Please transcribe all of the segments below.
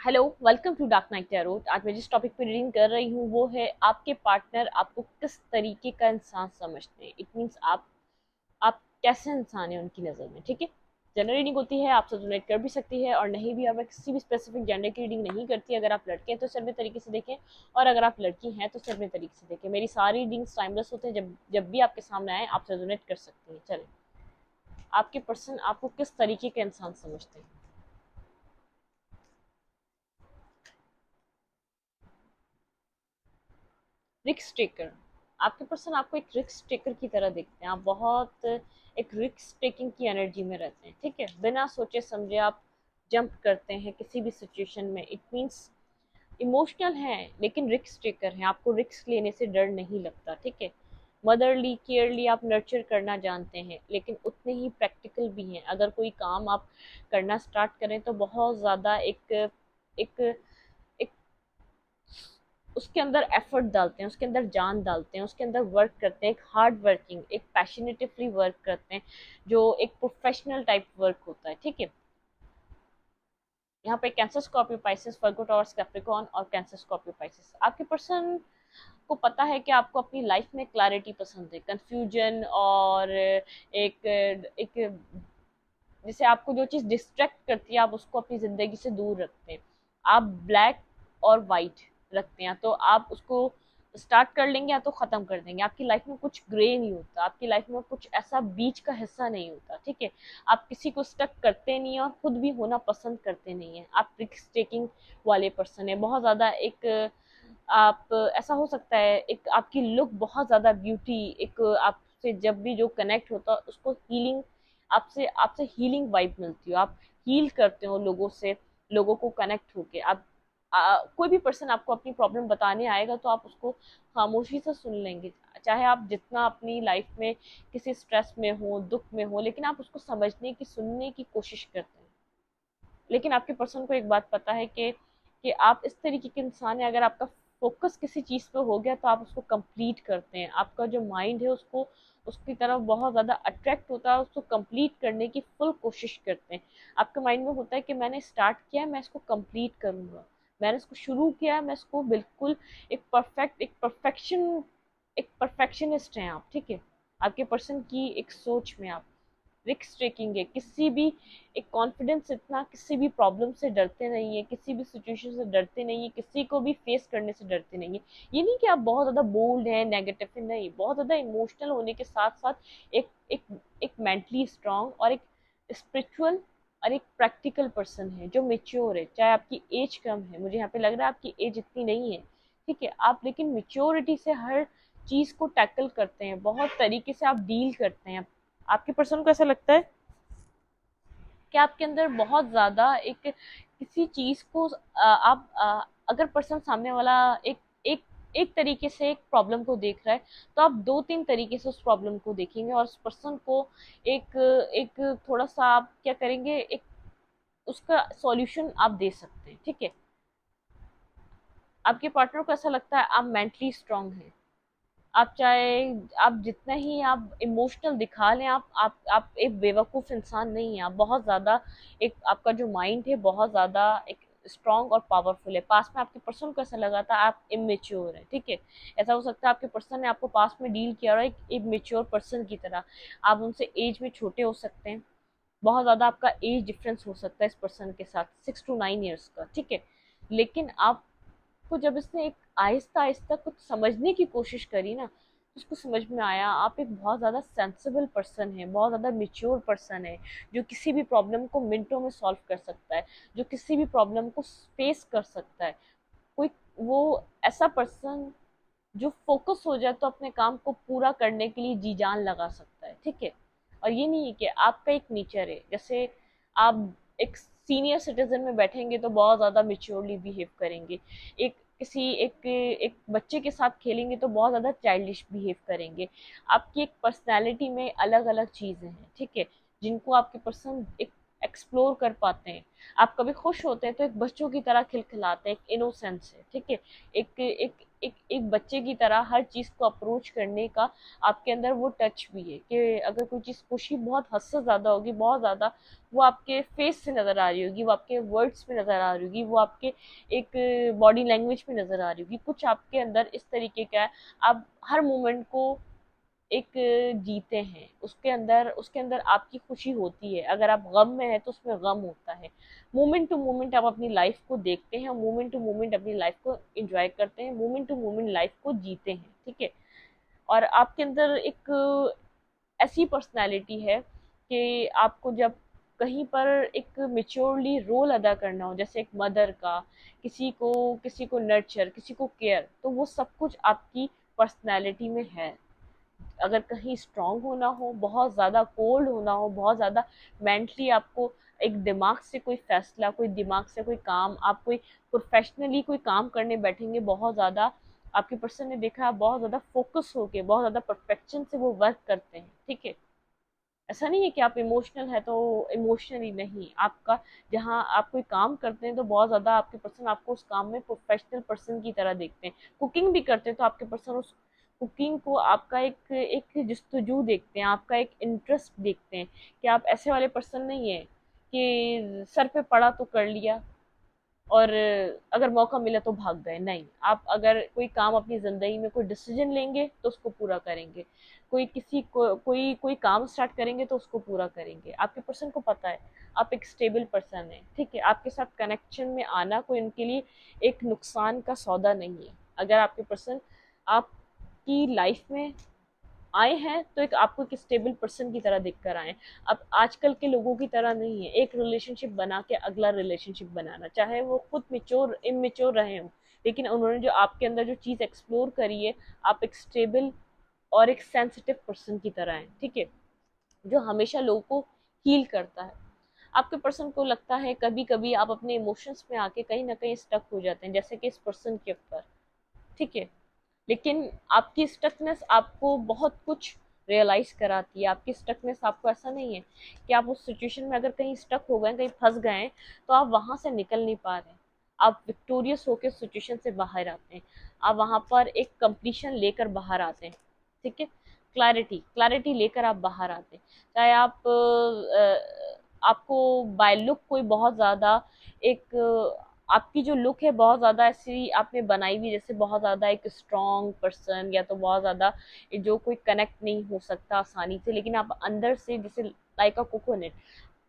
Hello, welcome to Dark Night Tarot. आज मैं जिस टॉपिक पे रीडिंग कर रही हूँ वो है आपके पार्टनर आपको किस तरीके का इंसान समझते हैं। इट मीन्स आप कैसे इंसान हैं उनकी नज़र में। ठीक है, जनरल रीडिंग होती है, आपसे रिलेट कर भी सकती है और नहीं भी। और मैं किसी भी स्पेसिफिक जेंडर की रीडिंग नहीं करती। अगर आप लड़के हैं तो सर्वे तरीके से देखें, और अगर आप लड़की हैं तो सर्वे तरीके से देखें। मेरी सारी रीडिंग्स टाइमलेस होते हैं, जब जब भी आपके सामने आए आपसे रिलेट कर सकते हैं। चलें, आपके पर्सन आपको किस तरीके का इंसान समझते हैं। रिस्क टेकर, आपके पर्सन आपको एक रिस्क टेकर की तरह देखते हैं। आप बहुत एक रिस्क टेकिंग की एनर्जी में रहते हैं। ठीक है, बिना सोचे समझे आप जंप करते हैं किसी भी सिचुएशन में। इट मीन्स इमोशनल हैं लेकिन रिस्क टेकर हैं। आपको रिस्क लेने से डर नहीं लगता। ठीक है, मदरली केयरली आप नर्चर करना जानते हैं, लेकिन उतने ही प्रैक्टिकल भी हैं। अगर कोई काम आप करना स्टार्ट करें तो बहुत ज़्यादा एक एक एक उसके अंदर एफर्ट डालते हैं, उसके अंदर जान डालते हैं, उसके अंदर वर्क करते हैं। एक हार्ड वर्किंग, एक पैशनेटिवली वर्क करते हैं, जो एक प्रोफेशनल टाइप वर्क होता है। ठीक है, यहाँ पे कैंसर, स्कॉर्पियो, पाइसेस, वर्गो, टॉरस, कैप्रिकॉर्न और कैंसर, स्कॉर्पियो, पाइसेस। आपके पर्सन को पता है कि आपको अपनी लाइफ में क्लैरिटी पसंद है, कंफ्यूजन और एक एक जैसे आपको जो चीज़ डिस्ट्रैक्ट करती है आप उसको अपनी ज़िंदगी से दूर रखते हैं। आप ब्लैक और वाइट रखते हैं, तो आप उसको स्टार्ट कर लेंगे या तो ख़त्म कर देंगे। आपकी लाइफ में कुछ ग्रे नहीं होता, आपकी लाइफ में कुछ ऐसा बीच का हिस्सा नहीं होता। ठीक है, आप किसी को स्टक करते नहीं हैं और खुद भी होना पसंद करते नहीं हैं। आप रिस्क टेकिंग वाले पर्सन है बहुत ज़्यादा। एक आप ऐसा हो सकता है, एक आपकी लुक बहुत ज़्यादा ब्यूटी, एक आपसे जब भी जो कनेक्ट होता है उसको हीलिंग, आपसे आपसे हीलिंग वाइब मिलती हो। आप हील करते हो लोगों से, लोगों को कनेक्ट होके। आप कोई भी पर्सन आपको अपनी प्रॉब्लम बताने आएगा तो आप उसको खामोशी से सुन लेंगे। चाहे आप जितना अपनी लाइफ में किसी स्ट्रेस में हो, दुख में हो, लेकिन आप उसको समझने की, सुनने की कोशिश करते हैं। लेकिन आपके पर्सन को एक बात पता है कि आप इस तरीके के इंसान हैं, अगर आपका फोकस किसी चीज़ पे हो गया तो आप उसको कंप्लीट करते हैं। आपका जो माइंड है उसको उसकी तरफ बहुत ज़्यादा अट्रैक्ट होता है, उसको कंप्लीट करने की फुल कोशिश करते हैं। आपके माइंड में होता है कि मैंने स्टार्ट किया है, मैं इसको कंप्लीट करूँगा। मैंने इसको शुरू किया है, मैं इसको बिल्कुल एक परफेक्शनिस्ट हैं आप। ठीक है, आपके पर्सन की एक सोच में आप रिस्क टेकिंग है। किसी भी एक कॉन्फिडेंस, इतना किसी भी प्रॉब्लम से डरते नहीं है, किसी भी सिचुएशन से डरते नहीं है, किसी को भी फेस करने से डरते नहीं है। ये नहीं कि आप बहुत ज़्यादा बोल्ड हैं, नेगेटिव है, नहीं। बहुत ज़्यादा इमोशनल होने के साथ साथ एक एक एक मेंटली स्ट्रांग और एक स्पिरिचुअल और एक प्रैक्टिकल पर्सन है जो मेच्योर है। चाहे आपकी एज कम है, मुझे यहाँ पे लग रहा है आपकी एज इतनी नहीं है। ठीक है, आप लेकिन मेच्योरिटी से हर चीज़ को टैकल करते हैं, बहुत तरीके से आप डील करते हैं। आपके पर्सन को ऐसा लगता है कि आपके अंदर बहुत ज़्यादा एक किसी चीज़ को आप अगर पर्सन सामने वाला एक एक एक तरीके से एक प्रॉब्लम को देख रहा है, तो आप दो तीन तरीके से उस प्रॉब्लम को देखेंगे और उस पर्सन को एक एक थोड़ा सा आप क्या करेंगे, एक उसका सॉल्यूशन आप दे सकते हैं। ठीक है, आपके पार्टनर को ऐसा लगता है आप मेंटली स्ट्रांग हैं। आप चाहे आप जितना ही आप इमोशनल दिखा लें, आप एक बेवकूफ़ इंसान नहीं हैं। आप बहुत ज़्यादा एक आपका जो माइंड है बहुत ज़्यादा एक स्ट्रॉन्ग और पावरफुल है। पास में आपके पर्सन को ऐसा लगा था आप इमेच्योर हैं। ठीक है, ऐसा हो सकता है आपके पर्सन ने आपको पास में डील किया और एक इमेच्योर पर्सन की तरह। आप उनसे एज में छोटे हो सकते हैं, बहुत ज़्यादा आपका एज डिफरेंस हो सकता है इस पर्सन के साथ, 6 to 9 ईयर्स का। ठीक है, लेकिन आप को जब इसने एक आहिस्ता-आहिस्ता कुछ समझने की कोशिश करी ना, उसको समझ में आया आप एक बहुत ज़्यादा सेंसिबल पर्सन हैं, बहुत ज़्यादा मैच्योर पर्सन है, जो किसी भी प्रॉब्लम को मिनटों में सॉल्व कर सकता है, जो किसी भी प्रॉब्लम को फेस कर सकता है। कोई वो ऐसा पर्सन जो फोकस हो जाए तो अपने काम को पूरा करने के लिए जी जान लगा सकता है। ठीक है, और ये नहीं है कि आपका एक नेचर है, जैसे आप एक सीनियर सिटीजन में बैठेंगे तो बहुत ज़्यादा मेच्योरली बिहेव करेंगे, एक बच्चे के साथ खेलेंगे तो बहुत ज़्यादा चाइल्डिश बिहेव करेंगे। आपकी एक पर्सनैलिटी में अलग अलग चीज़ें हैं। ठीक है, जिनको आपके पर्सन एक एक्सप्लोर कर पाते हैं। आप कभी खुश होते हैं तो एक बच्चों की तरह खिलखिलाते हैं, एक इनोसेंस है, ठीक है। एक बच्चे की तरह हर चीज को अप्रोच करने का आपके अंदर वो टच भी है कि अगर कोई चीज खुशी बहुत हद से ज्यादा होगी, बहुत ज्यादा, वो आपके फेस से नजर आ रही होगी, वो आपके वर्ड्स में नजर आ रही होगी, वो आपके एक बॉडी लैंग्वेज में नजर आ रही होगी, कुछ आपके अंदर इस तरीके का है। आप हर मोमेंट को एक जीते हैं, उसके अंदर आपकी खुशी होती है। अगर आप गम में है तो उसमें गम होता है। मोमेंट टू मोमेंट आप अपनी लाइफ को देखते हैं, मोमेंट टू मोमेंट अपनी लाइफ को एंजॉय करते हैं, मोमेंट टू मोमेंट लाइफ को जीते हैं, ठीक है। और आपके अंदर एक ऐसी पर्सनालिटी है कि आपको जब कहीं पर एक मेच्योरली रोल अदा करना हो, जैसे एक मदर का, किसी को नर्चर, किसी को केयर, तो वो सब कुछ आपकी पर्सनालिटी में है। अगर कहीं स्ट्रांग होना हो, बहुत ज़्यादा कोल्ड होना हो, बहुत ज़्यादा मेंटली आपको एक दिमाग से कोई फैसला, कोई दिमाग से कोई काम, आप कोई प्रोफेशनली कोई काम करने बैठेंगे, बहुत ज़्यादा आपके पर्सन ने देखा, आप बहुत ज़्यादा फोकस होके, बहुत ज़्यादा परफेक्शन से वो वर्क करते हैं, ठीक है। ऐसा नहीं है कि आप इमोशनल है तो इमोशनली नहीं, आपका जहाँ आप कोई काम करते हैं तो बहुत ज़्यादा आपके पर्सन आपको उस काम में प्रोफेशनल पर्सन की तरह देखते हैं। कुकिंग भी करते हैं तो आपके पर्सन उस कुकिंग को आपका एक एक जस्तजू देखते हैं, आपका एक इंटरेस्ट देखते हैं, कि आप ऐसे वाले पर्सन नहीं है कि सर पे पड़ा तो कर लिया और अगर मौका मिला तो भाग गए, नहीं। आप अगर कोई काम अपनी ज़िंदगी में कोई डिसीजन लेंगे तो उसको पूरा करेंगे, कोई काम स्टार्ट करेंगे तो उसको पूरा करेंगे। आपके पर्सन को पता है आप एक स्टेबल पर्सन है, ठीक है। आपके साथ कनेक्शन में आना कोई उनके लिए एक नुकसान का सौदा नहीं है। अगर आपके पर्सन आपकी लाइफ में आए हैं तो एक आपको एक स्टेबल पर्सन की तरह दिख कर आए हैं। अब आजकल के लोगों की तरह नहीं है एक रिलेशनशिप बना के अगला रिलेशनशिप बनाना, चाहे वो खुद मेच्योर इमेच्योर रहे हों, लेकिन उन्होंने जो आपके अंदर जो चीज़ एक्सप्लोर करी है, आप एक स्टेबल और एक सेंसिटिव पर्सन की तरह हैं, ठीक है, जो हमेशा लोगों को हील करता है। आपके पर्सन को लगता है कभी कभी आप अपने इमोशंस में आके कहीं ना कहीं स्टक हो जाते हैं, जैसे कि इस पर्सन के ऊपर, ठीक है। लेकिन आपकी स्टकनेस आपको बहुत कुछ रियलाइज कराती है। आपकी स्टकनेस आपको ऐसा नहीं है कि आप उस सिचुएशन में अगर कहीं स्टक हो गए, कहीं फंस गए हैं, तो आप वहां से निकल नहीं पा रहे हैं। आप विक्टोरियस होकर सिचुएशन से बाहर आते हैं, आप वहां पर एक कंप्लीशन लेकर बाहर आते हैं, ठीक है। क्लैरिटी क्लैरिटी लेकर आप बाहर आते हैं। चाहे आप आपको बाय लुक कोई बहुत ज़्यादा एक आपकी जो लुक है बहुत ज़्यादा ऐसी आपने बनाई हुई, जैसे बहुत ज़्यादा एक स्ट्रॉन्ग पर्सन, या तो बहुत ज़्यादा जो कोई कनेक्ट नहीं हो सकता आसानी से, लेकिन आप अंदर से जैसे लाइक अ कोकोनट,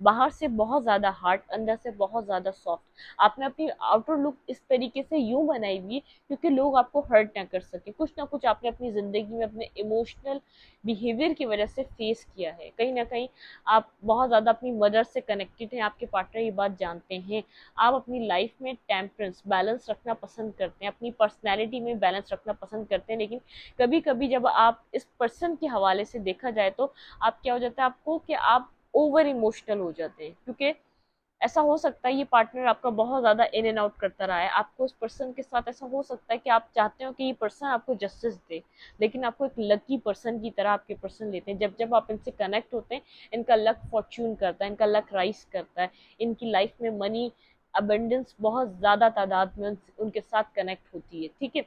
बाहर से बहुत ज़्यादा हार्ड, अंदर से बहुत ज़्यादा सॉफ्ट। आपने अपनी आउटर लुक इस तरीके से यूं बनाई हुई क्योंकि लोग आपको हर्ट ना कर सके। कुछ ना कुछ आपने अपनी ज़िंदगी में अपने इमोशनल बिहेवियर की वजह से फेस किया है। कहीं ना कहीं आप बहुत ज़्यादा अपनी मदर से कनेक्टेड हैं, आपके पार्टनर ये बात जानते हैं। आप अपनी लाइफ में टेम्परेंस बैलेंस रखना पसंद करते हैं, अपनी पर्सनैलिटी में बैलेंस रखना पसंद करते हैं, लेकिन कभी कभी जब आप इस पर्सन के हवाले से देखा जाए तो आप क्या हो जाता है आपको कि आप ओवर इमोशनल हो जाते हैं। क्योंकि ऐसा हो सकता है ये पार्टनर आपका बहुत ज़्यादा इन एंड आउट करता रहा है, आपको उस पर्सन के साथ ऐसा हो सकता है कि आप चाहते हो कि ये पर्सन आपको जस्टिस दे, लेकिन आपको एक लकी पर्सन की तरह आपके पर्सन लेते हैं। जब जब आप इनसे कनेक्ट होते हैं, इनका लक फॉर्च्यून करता है, इनका लक राइज करता है, इनकी लाइफ में मनी अबंडेंस बहुत ज़्यादा तादाद में उनके साथ कनेक्ट होती है, ठीक है।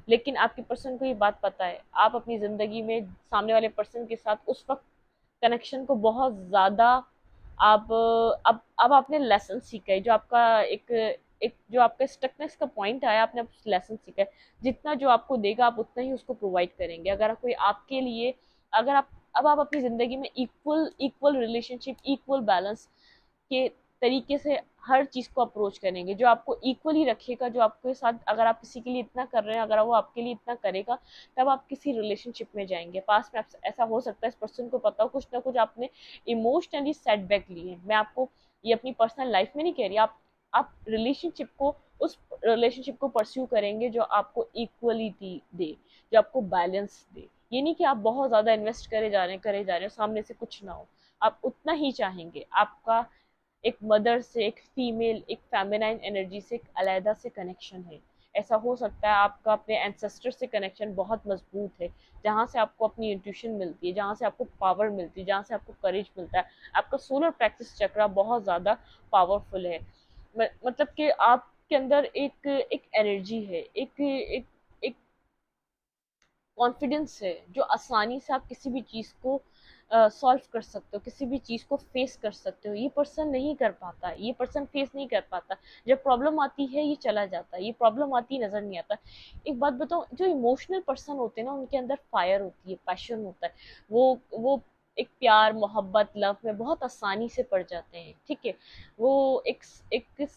लेकिन आपके पर्सन को ये बात पता है, आप अपनी ज़िंदगी में सामने वाले पर्सन के साथ उस वक्त कनेक्शन को बहुत ज़्यादा आप अब आपने लेसन सीखा है, जो आपका एक जो आपका स्टकनेस का पॉइंट आया, आपने लेसन सीखा है। जितना जो आपको देगा आप उतना ही उसको प्रोवाइड करेंगे। अगर कोई आपके लिए, अगर आप अब आप अपनी ज़िंदगी में equal equal relationship, equal balance के तरीके से हर चीज़ को अप्रोच करेंगे, जो आपको इक्वली रखेगा, जो आपके साथ अगर आप किसी के लिए इतना कर रहे हैं, अगर वो आपके लिए इतना करेगा, तब आप किसी रिलेशनशिप में जाएंगे। पास में ऐसा हो सकता है इस पर्सन को पता हो कुछ ना कुछ आपने इमोशनली सेटबैक लिए। मैं आपको ये अपनी पर्सनल लाइफ में नहीं कह रही, आप रिलेशनशिप को उस रिलेशनशिप को परस्यू करेंगे जो आपको इक्वलिटी दे, जो आपको बैलेंस दे। ये नहीं कि आप बहुत ज़्यादा इन्वेस्ट करे जा रहे हो, सामने से कुछ ना हो। आप उतना ही चाहेंगे, आपका एक मदर से, एक फीमेल, एक फेमिनाइन एनर्जी से एक अलहदा से कनेक्शन है। ऐसा हो सकता है आपका अपने एंसेस्टर से कनेक्शन बहुत मजबूत है, जहाँ से आपको अपनी इंट्यूशन मिलती है, जहाँ से आपको पावर मिलती है, जहाँ से आपको करेज मिलता है। आपका सोलर प्लेक्सस चक्रा बहुत ज़्यादा पावरफुल है। मतलब कि आपके अंदर एक एक एनर्जी है, एक एक कॉन्फिडेंस है, जो आसानी से आप किसी भी चीज़ को सॉल्व कर सकते हो, किसी भी चीज़ को फेस कर सकते हो। ये पर्सन नहीं कर पाता, ये पर्सन फेस नहीं कर पाता। जब प्रॉब्लम आती है ये चला जाता है, ये प्रॉब्लम आती नज़र नहीं आता। एक बात बताऊँ, जो इमोशनल पर्सन होते हैं ना, उनके अंदर फायर होती है, पैशन होता है। वो एक प्यार मोहब्बत लव में बहुत आसानी से पड़ जाते हैं, ठीक है। वो एक एक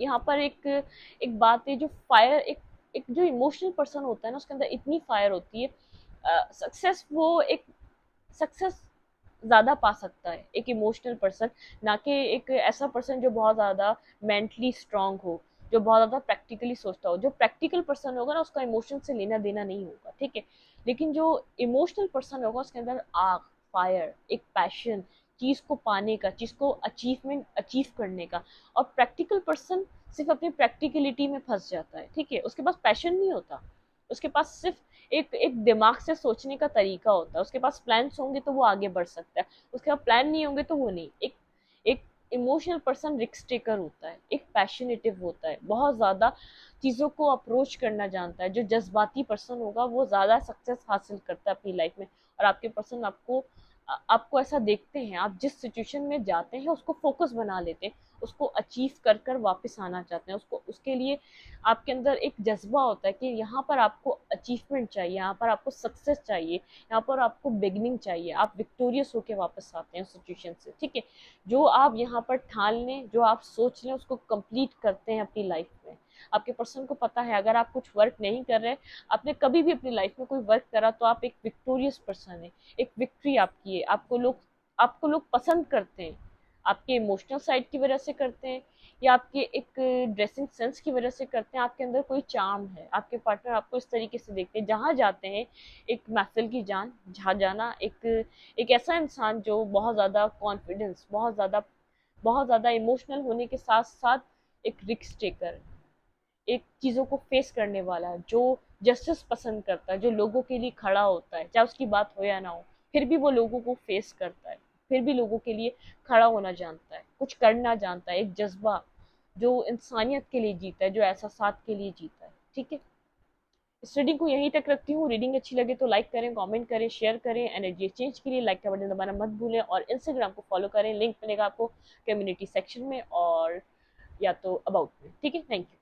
यहाँ पर एक बात है, जो फायर एक जो इमोशनल पर्सन होता है ना, उसके अंदर इतनी फायर होती है। सक्सेस वो एक सक्सेस ज़्यादा पा सकता है एक इमोशनल पर्सन, ना कि एक ऐसा पर्सन जो बहुत ज़्यादा मेंटली स्ट्रांग हो, जो बहुत ज़्यादा प्रैक्टिकली सोचता हो। जो प्रैक्टिकल पर्सन होगा ना, उसका इमोशन से लेना देना नहीं होगा, ठीक है। लेकिन जो इमोशनल पर्सन होगा, उसके अंदर आग, फायर, एक पैशन, चीज़ को पाने का, चीज़ को अचीव करने का। और प्रैक्टिकल पर्सन सिर्फ अपनी प्रैक्टिकलिटी में फंस जाता है, ठीक है। उसके पास पैशन नहीं होता, उसके पास सिर्फ एक एक दिमाग से सोचने का तरीका होता है। उसके पास प्लान्स होंगे तो वो आगे बढ़ सकता है, उसके पास प्लान नहीं होंगे तो वो नहीं। एक एक इमोशनल पर्सन रिस्क टेकर होता है, एक पैशनेटिव होता है, बहुत ज़्यादा चीज़ों को अप्रोच करना जानता है। जो जज्बाती पर्सन होगा वो ज़्यादा सक्सेस हासिल करता है अपनी लाइफ में। और आपके पर्सन आपको ऐसा देखते हैं, आप जिस सिचुएशन में जाते हैं उसको फोकस बना लेते हैं, उसको अचीव कर कर वापस आना चाहते हैं। उसको उसके लिए आपके अंदर एक जज्बा होता है कि यहाँ पर आपको अचीवमेंट चाहिए, यहाँ पर आपको सक्सेस चाहिए, यहाँ पर आपको बिगनिंग चाहिए। आप विक्टोरियस होके वापस आते हैं उस सिचुएशन से, ठीक है। जो आप यहाँ पर ठान लें, जो आप सोच लें, उसको कंप्लीट करते हैं अपनी लाइफ में। आपके पर्सन को पता है, अगर आप कुछ वर्क नहीं कर रहे, आपने कभी भी अपनी लाइफ में कोई वर्क करा, तो आप एक विक्टोरियस पर्सन है, एक विक्ट्री आपकी है। आपको लोग पसंद करते हैं, आपके इमोशनल साइड की वजह से करते हैं, या आपके एक ड्रेसिंग सेंस की वजह से करते हैं। आपके अंदर कोई चार्म है, आपके पार्टनर आपको इस तरीके से देखते हैं। जहाँ जाते हैं एक महफिल की जान, जहाँ जाना एक ऐसा इंसान जो बहुत ज़्यादा कॉन्फिडेंस, बहुत ज़्यादा इमोशनल होने के साथ साथ एक रिस्क टेकर, एक चीज़ों को फेस करने वाला, जो जस्टिस पसंद करता है, जो लोगों के लिए खड़ा होता है, चाहे उसकी बात हो या ना हो, फिर भी वो लोगों को फेस करता है, फिर भी लोगों के लिए खड़ा होना जानता है, कुछ करना जानता है। एक जज्बा जो इंसानियत के लिए जीता है, जो एहसासात के लिए जीता है, ठीक है। इस रीडिंग को यहीं तक रखती हूँ। रीडिंग अच्छी लगे तो लाइक करें, कमेंट करें, शेयर करें। एनर्जी एक्सचेंज के लिए लाइक का बटन दबाना मत भूलें, और इंस्टाग्राम को फॉलो करें, लिंक मिलेगा आपको कम्युनिटी सेक्शन में और या तो अबाउट में, ठीक है। Thank you.